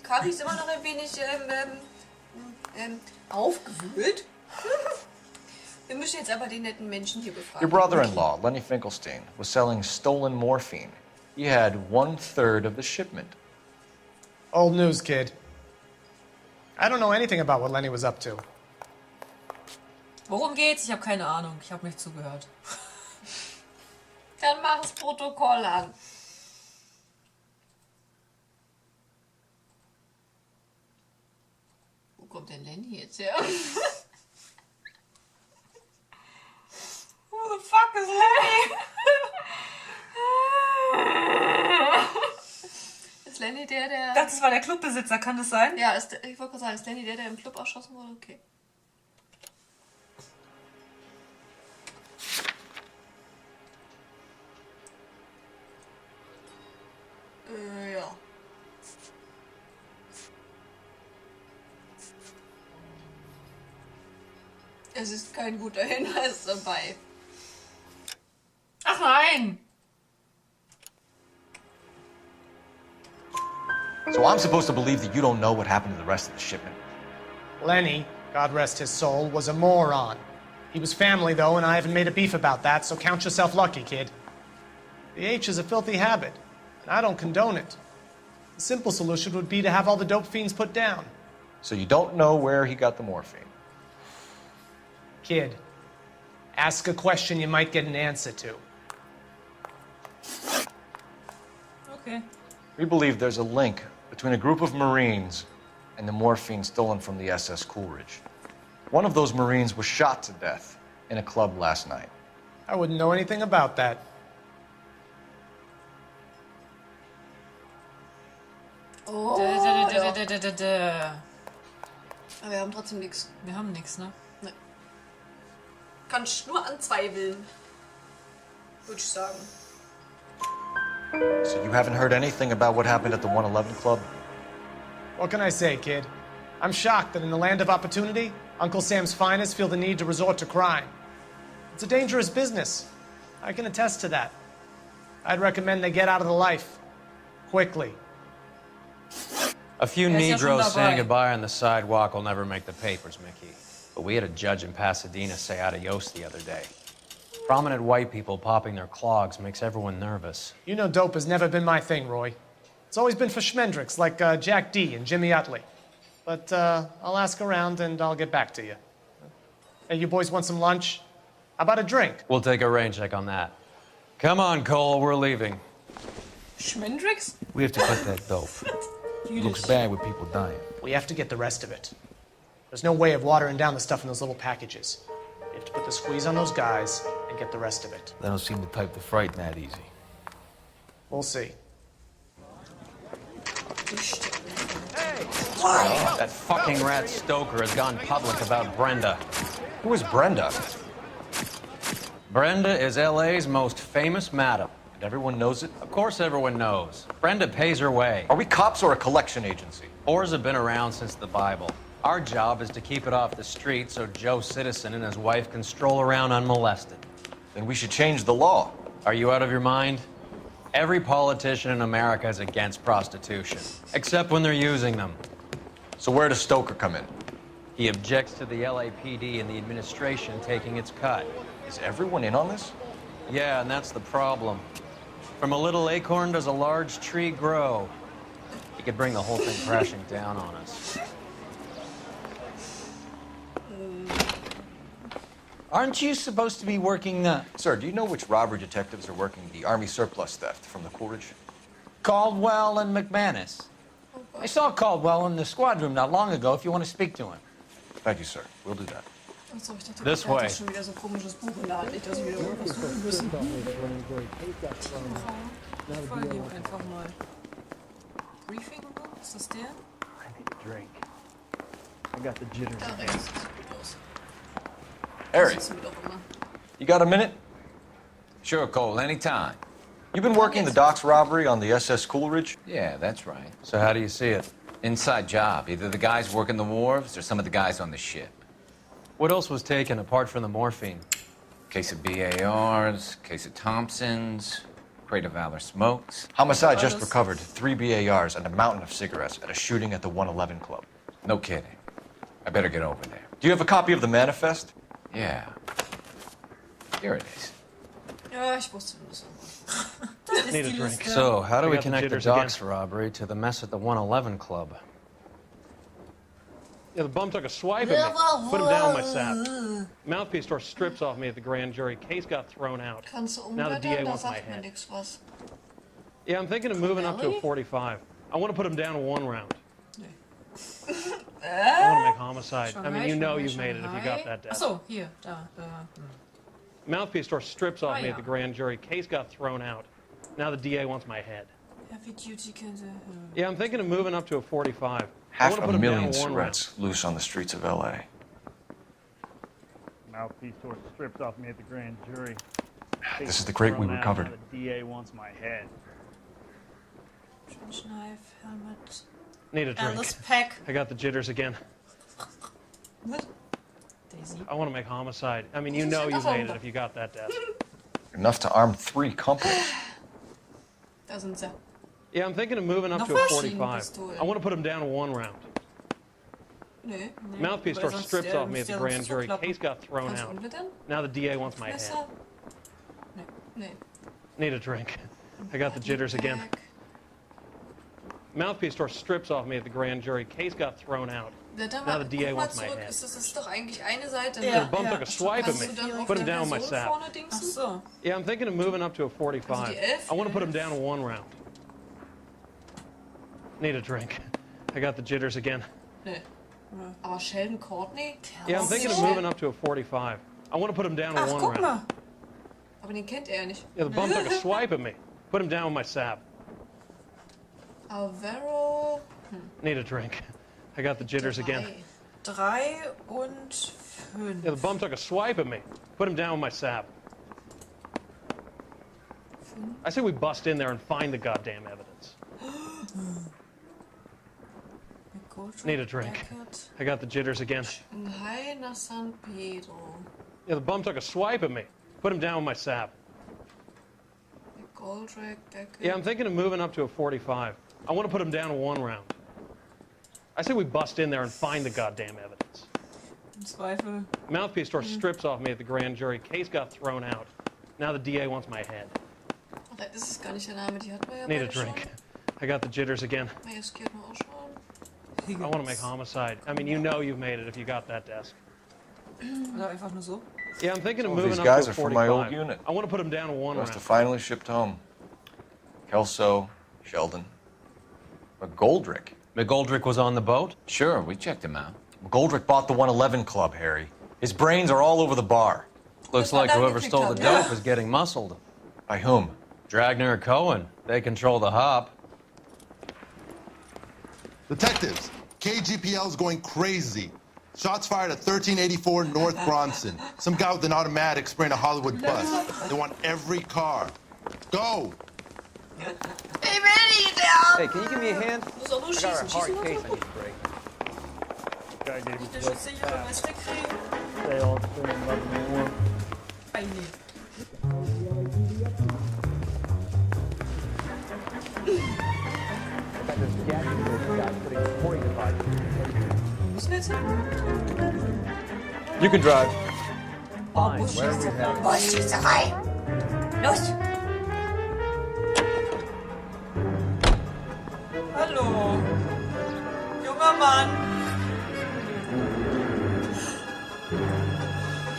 Kaffee ist immer noch ein wenig aufgewühlt. Wir müssen jetzt aber den netten Menschen hier befragen. Your brother-in-law, Lenny Finkelstein, was selling stolen morphine. He had 1/3 of the shipment. Old news, kid. I don't know anything about what Lenny was up to. Worum geht's? Ich habe keine Ahnung. Ich habe nicht zugehört. Dann mach das Protokoll an. Wo kommt denn Lenny jetzt her? Who the fuck is Lenny? Ist Lenny der... Das war der Clubbesitzer, kann das sein? Ja, ich wollte gerade sagen, ist Lenny der im Club erschossen wurde? Okay. Ja. Es ist kein guter Hinweis dabei. Ach nein! So I'm supposed to believe that you don't know what happened to the rest of the shipment? Lenny, God rest his soul, was a moron. He was family, though, and I haven't made a beef about that, so count yourself lucky, kid. The H is a filthy habit, and I don't condone it. The simple solution would be to have all the dope fiends put down. So you don't know where he got the morphine? Kid, ask a question you might get an answer to. Okay. We believe there's a link between a group of Marines and the morphine stolen from the SS Coolidge. One of those Marines was shot to death in a club last night. I wouldn't know anything about that. Oh, Da. Aber wir haben trotzdem nichts. Wir haben nichts, ne? Nee. Kannst nur anzweifeln. Würde ich sagen. So you haven't heard anything about what happened at the 111 Club? What can I say, kid? I'm shocked that in the land of opportunity, Uncle Sam's finest feel the need to resort to crime. It's a dangerous business. I can attest to that. I'd recommend they get out of the life. Quickly. A few Ja, ist ja schon Negroes saying dabei. goodbye on the sidewalk will never make the papers, Mickey. But we had a judge in Pasadena say adios the other day. Prominent white people popping their clogs makes everyone nervous. You know dope has never been my thing, Roy. It's always been for schmendricks like Jack D. and Jimmy Utley. But I'll ask around and I'll get back to you. Hey, you boys want some lunch? How about a drink? We'll take a rain check on that. Come on, Cole, we're leaving. Schmendrix? We have to cut that dope. It looks bad with people dying. We have to get the rest of it. There's no way of watering down the stuff in those little packages. You have to put the squeeze on those guys and get the rest of it. They don't seem the type to frighten that easy. We'll see. That fucking rat Stoker has gone public about Brenda. Who is Brenda? Brenda is LA's most famous madam. And everyone knows it? Of course everyone knows. Brenda pays her way. Are we cops or a collection agency? Whores have been around since the Bible. Our job is to keep it off the street so Joe Citizen and his wife can stroll around unmolested. Then we should change the law. Are you out of your mind? Every politician in America is against prostitution, except when they're using them. So where does Stoker come in? He objects to the LAPD and the administration taking its cut. Is everyone in on this? Yeah, and that's the problem. From a little acorn does a large tree grow. He could bring the whole thing crashing down on us. Aren't you supposed to be working Sir, do you know which robbery detectives are working the Army surplus theft from the Coolidge? Caldwell and McManus? I saw Caldwell in the squad room not long ago if you want to speak to him. Thank you, sir. We'll do that. Achso, ich dachte, This der hat way. schon wieder so ein komisches Buch in der Hand. Nicht, dass wir wieder irgendwas suchen müssen. Folge ihm einfach mal. Briefing? Ist das der? I need a drink. I got the jitters. Da rechts sieht gut aus. Harry, Das ist mir doch immer. you got a minute? Sure, Cole, anytime. You've been working the docks robbery on the SS Coolidge? Yeah, that's right. So how do you see it? Inside job. Either the guys working the wharves or some of the guys on the ship. What else was taken apart from the morphine? Case of BARs, case of Thompsons. Crate of Valor smokes. Homicide just recovered 3 BARs and a mountain of cigarettes at a shooting at the 111 Club. No kidding. I better get over there. Do you have a copy of the manifest? Yeah. Here it is. Ja, ich wusste nur so. Das ist Need a die drink. Liste. So, how do I we got the connect the jitters docks again. robbery to the mess at the 111 Club? Yeah, the bum took a swipe at me. Put him down with my sap. Mouthpiece tore strips off me at the grand jury. Case got thrown out. Kannst du Now the DA umblättern? Da wants my sagt mir head. nix was. Yeah, I'm thinking of moving up to a Really? 45. I want to put him down in 1 round. Nee. I want to make homicide. I Shanghai, mean, you know Shanghai, you've made it if you got that Ach death. so, hier, da. Mouthpiece tore strips off Ah, me ja. at the grand jury. Case got thrown out. Now the DA wants my head. Heavy Duty Käse. Yeah, I'm thinking of moving up to a 45. I Half want to a put him down million in 1 round. cigarettes loose on the streets of LA. Mouthpiece tore strips off me at the grand jury. This is the crate we Thrown out, recovered. now The DA wants my head. Trench knife, helmet. Need a drink. Alice Pack. I got the jitters again. What? Daisy. I want to make homicide. I mean, you know you've made it if you got that death. Enough to arm 3 companies. Da sind sie. Yeah, I'm thinking of moving up Noch to a verschiedene 45. Pistolen. I want to put him down in 1 round. Nee. Mouthpiece aber tore sonst, strips off me at the müsst ihr grand sonst jury. zuklappen. Case got thrown Kannst du out. umblättern? Now the DA wants my head. Messer? Nee. Nee. Need a drink. I got the jitters again. Pack. Mouthpiece tore strips off me at the grand jury. Case got thrown out. Blätter Now mal, the DA guck mal wants my zurück. head. Das ist doch eigentlich eine Seite. Ja. Ne? The bum took a swipe at Kannst du dann me. auf Put him der down with my Person sap. vorne Ach dingsen? so. Yeah, I'm thinking of moving up to a 45. Also die 11? I want to put him down in 1 round. Need a drink. I got the jitters again. Nee. Aber Sheldon Courtney? Yeah, I'm thinking of moving up to a 45. I want to put him down in Ach, 1 guck round. mal. Aber den kennt er nicht. Yeah, the bum took a swipe at me. Put him down with my sap. Alvaro. Need a drink. I got the jitters again. 3 und 5. Yeah, the bum took a swipe at me. Put him down with my sap. I say we bust in there and find the goddamn evidence. Need a drink. I got the jitters again. Shanghai nach San Pedro. Yeah, the bum took a swipe at me. Put him down with my sap. Goldrake, Beckett. Yeah, I'm thinking of moving up to a 45. I want to put him down in 1 round. I say we bust in there and find the goddamn evidence. Im Zweifel. Mouthpiece tore strips off me at the grand jury. Case got thrown out. Now the DA wants my head. Ach, das ist gar nicht der Name, die hatten wir ja Need a beide schon. drink. I got the jitters again. Majeskiert wir auch schon. I want to make homicide. I mean, you know you've made it if you got that desk. Oder einfach nur so. Yeah, I'm thinking of Some of moving these up guys to a are from 45. my old unit. I want to put him down in 1 Must have round. finally shipped home. Kelso, Sheldon, McGoldrick. McGoldrick was on the boat? Sure, we checked him out. McGoldrick bought the 111 Club, Harry. His brains are all over the bar. Looks Das war like dann whoever gekriegt stole the haben, dope is getting muscled. By whom? Dragner or Cohen. They control the hop. Detectives, KGPL's going crazy. Shots fired at 1384 North Bronson. Some guy with an automatic spraying a Hollywood bus. They want every car. Go! Ich will nicht, ja! Hey, can you give me a hand? Muss auch nur schießen. Schießen oder so? Guy gave me Der the schützt sich ihre Weste kriegen. They all still in love me more. Eine. Wir müssen jetzt hin. You can drive. Busschießerei. Los! Hallo. Junger Mann.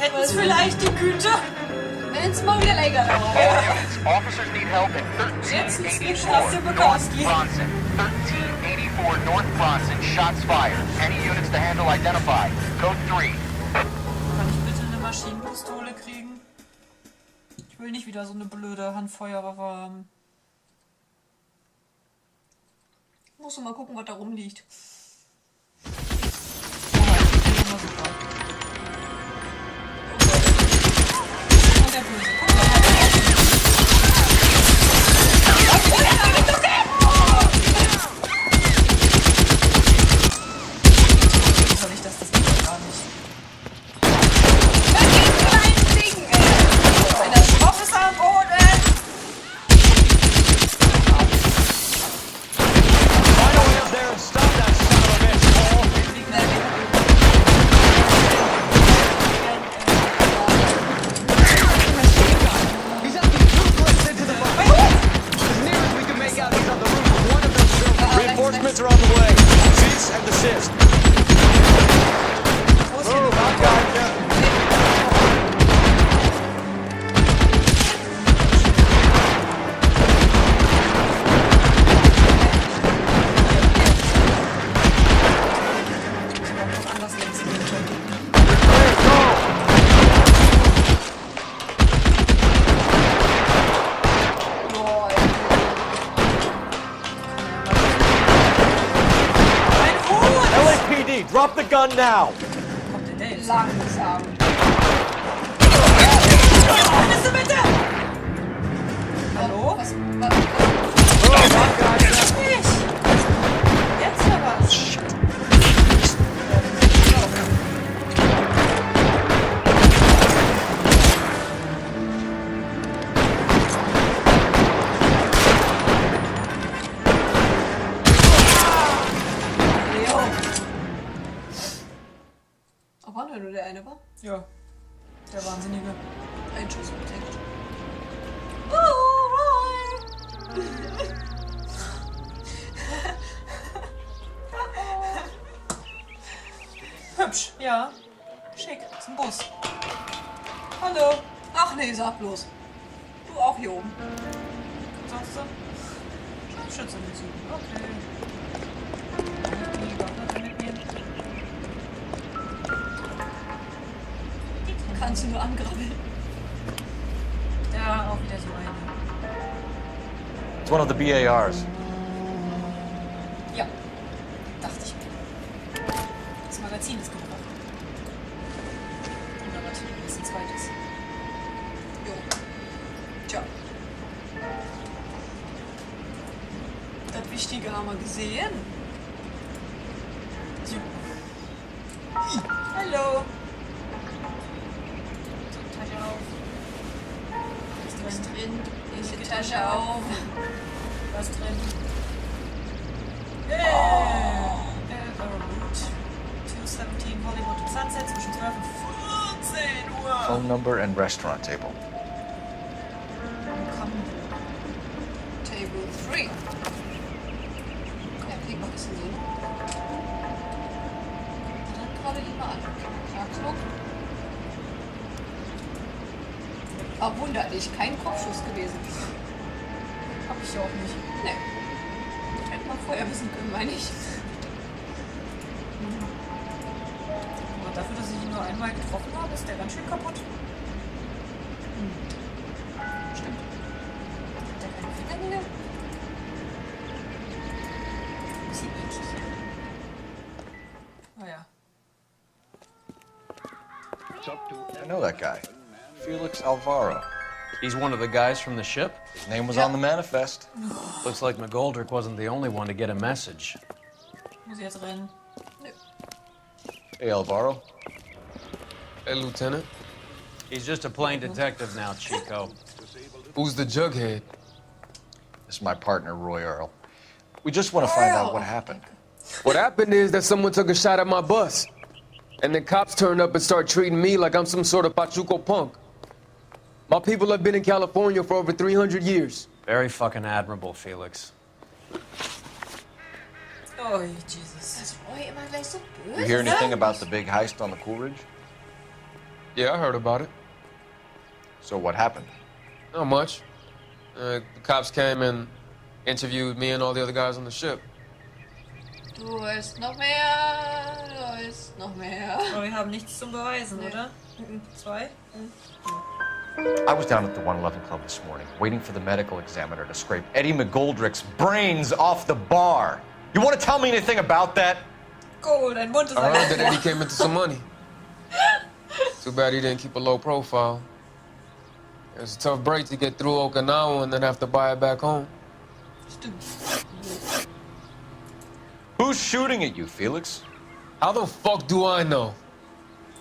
Hätten Sie vielleicht die Güte? Wenn's mal wieder länger dauert. Officers need help at Jetzt ist die 1384 Straße North Bukowski. Bronson. 1384 North Bronson. Shots fired. Any units to handle identified. Code 3. Kann ich bitte eine Maschinenpistole kriegen? Ich will nicht wieder so eine blöde Handfeuerwaffe haben. Musst du mal gucken, was da rumliegt. Und der Böse. Guck mal. Soll ich das? Das geht doch gar nicht. Einer Schroff ist am Boden! assist. Wo ist hier eine Waffe? Anders links LAPD, drop the gun now. kommt denn der jetzt? Langsam. Bist du bitte? Hallo? Was? Nicht! Jetzt aber was? Leo. Oh, war nur der eine, war? Ja, der Wahnsinnige. Ein Schuss bedeckt. Hübsch, ja. Schick, ist ein Bus. Hallo. Ach nee, sag bloß. Du auch hier oben. Sagst du? Scharfschütze mit Süden, okay. Die Waffe mitnehmen. Kannst du nur angrabbeln. Ja, auch wieder so eine. It's one of the BARs. Ja, dachte ich mir. Das Magazin ist gebrochen. Und aber natürlich ist ein zweites. Jo. Tja. Das Wichtige haben wir gesehen. Hallo. So, Tasche auf. Was drin? Die Tasche auf. Was drin? Yeah. Route 217 Hollywood und Sunset zwischen 12 und 14 Uhr. Phone number and restaurant table. Table 3. Ja, krieg mal ein bisschen Sinn. Dann gerade die mal an. Schlagzug. War wunderlich, kein Kopfschuss gewesen. Hab ich auch nicht. Nee. Hätte man vorher wissen können, meine ich. Aber dafür, dass ich ihn nur einmal getroffen habe, ist der ganz schön kaputt. Stimmt. Hat der keine Fingernägel? Bisschen eklig. Naja. I know that guy. Felix Alvaro. He's one of the guys from the ship? His name was on the manifest. Looks like McGoldrick wasn't the only one to get a message. Muss ich jetzt rennen? Hey, Alvaro. Hey, Lieutenant. He's just a plain detective now, Chico. Who's the jughead? This is my partner, Roy Earl. We just want to find out what happened. What happened is that someone took a shot at my bus. And then cops turned up and started treating me like I'm some sort of Pachuco punk. My people have been in California for over 300 years. Very fucking admirable, Felix. Oh, Jesus. Ist Roy immer gleich so böse? You hear anything about the big heist on the Coolidge? Yeah, I heard about it. So what happened? Not much. The cops came and interviewed me and all the other guys on the ship. Du willst noch mehr, du willst noch mehr. Aber wir haben nichts zum Beweisen, oder? 2? I was down at the 111 Club this morning, waiting for the medical examiner to scrape Eddie McGoldrick's brains off the bar. You want to tell me anything about that? Cool, dein Mund ist I heard that Eddie came into some money. Too bad he didn't keep a low profile. It was a tough break to get through Okinawa and then have to buy it back home. Who's shooting at you, Felix? How the fuck do I know?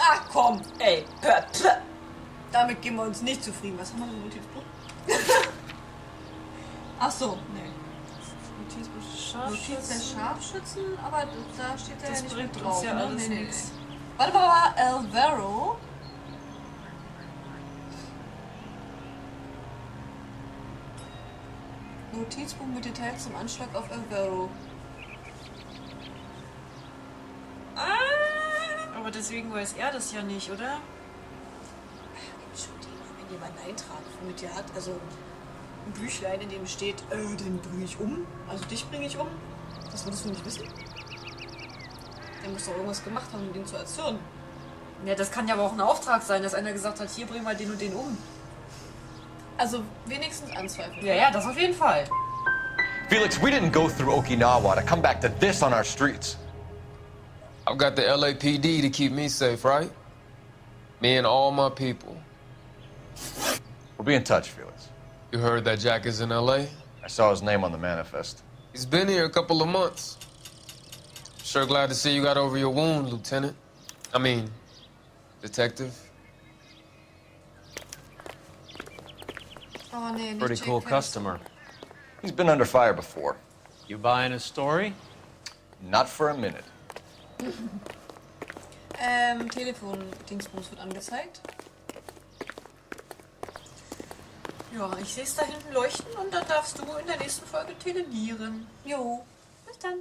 Ach komm, ey. Damit geben wir uns nicht zufrieden. Was haben wir denn Notizbuch? Ach so, nee. Notiz der Scharfschützen, aber da steht ja nicht mit drauf. Ja, Ne? alles Nee. nix. Warte mal, Alvaro. Notizbuch mit Details zum Anschlag auf Alvaro. aber deswegen weiß er das ja nicht, oder? Entschuldigung, wenn jemand einen Eintrag mit dir hat, also ein Büchlein, in dem steht, den bringe ich um, also dich bringe ich um, das würdest du nicht wissen? Der muss doch irgendwas gemacht haben, um den zu erzürnen. Ja, das kann ja aber auch ein Auftrag sein, dass einer gesagt hat, hier bringen wir den und den um. Also wenigstens anzweifeln. Ja, ja, das auf jeden Fall. Felix, we didn't go through Okinawa to come back to this on our streets. I've got the LAPD to keep me safe, right? Me and all my people. We'll be in touch, Felix. You heard that Jack is in LA? I saw his name on the manifest. He's been here a couple of months. Sure glad to see you got over your wound, Lieutenant. I mean, Detective. Oh, nee, nicht Pretty Jake cool Pace. customer. He's been under fire before. You buying his story? Not for a minute. Telefon-Dingsbums wird angezeigt. Ja, ich sehe es da hinten leuchten und dann darfst du in der nächsten Folge telenieren. Jo, bis dann.